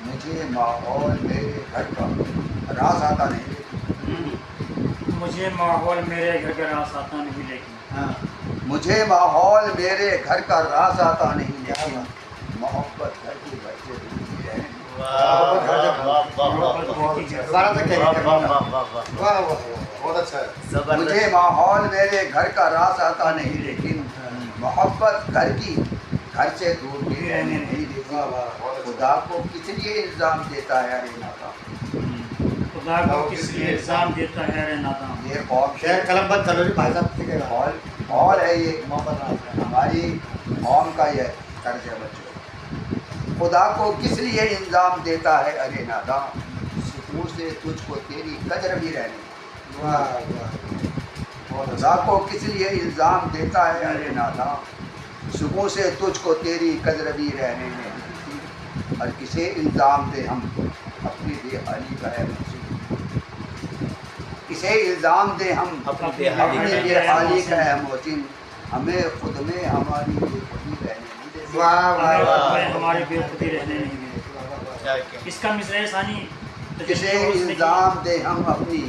مجھے ماحول میرے گھر کا راز آتا نہیں دیتی، مجھے ماحول میرے گھر کا راس آتا نہیں لیکن ہاں مجھے ماحول میرے گھر کا راز آتا نہیں لیکن محبت گھر کی بچے رہنے نہیں۔ واہ واہ واہ واہ واہ۔ دوبارہ سے کہیے۔ واہ واہ واہ واہ واہ۔ واہ واہ واہ۔ بہت اچھا ہے۔ زبردست۔ مجھے ماحول میرے گھر کا راز آتا نہیں لیکن محبت گھر کی گھر سے دور بھی رہنے نہیں دیتی۔ واہ واہ۔ خدا کو کس لیے الزام دیتا ہے ارے ناتا، خدا کو کس لیے الزام دیتا ہے رے نادان۔ یہ قوم شعر قلم بند کرو جی بھائی صاحب ٹھیک ہے۔ اور ہے یہ محمد راز۔ ہماری قوم کا یہ طرز ہے بچوں۔ خدا کو کس لیے الزام دیتا ہے ارے نادا، سکون سے تجھ کو تیری قدر بھی رہنے۔ واہ واہ۔ خدا کو کس لیے الزام دیتا ہے ارے نادا، سکون سے تجھ کو تیری قدر بھی رہنے نہیں دیتی۔ اور کسے الزام دے ہم اپنی بے حالی کا ہے محسن، کسے الزام دے ہم اپنی بے حالی اپنی کا بے حالی کا ہے محسن، ہمیں خود میں ہماری بے خودی رہنے نہیں دیتی۔ واہ واہ ہمیں واہ۔ خود میں ہماری بے خودی رہنے نہیں دیتی۔ کیا کیا۔ اس کا مصرع ثانی کسے الزام دے ہم اپنی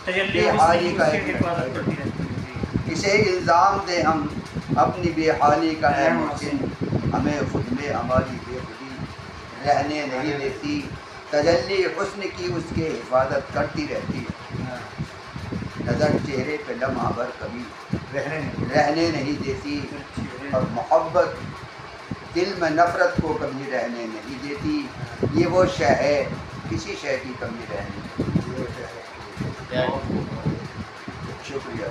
تجلی بے حسن حالی کی کا اس کی ایک حفاظت کرتی رہتی ہے۔ اسے الزام دیں ہم اپنی بے حالی کا ہے محسن، ہمیں خود میں ہماری بے خودی رہنے نہیں دیتی، تجلی حسن کی اس کے حفاظت کرتی رہتی ہے، نظر چہرے پہ لمحہ بھر کبھی رہنے نہیں دیتی، اور محبت دل میں نفرت کو کبھی رہنے نہیں دیتی، یہ وہ شے ہے کسی شے کی کمی رہنے نہیں دیتی۔ شکریہ۔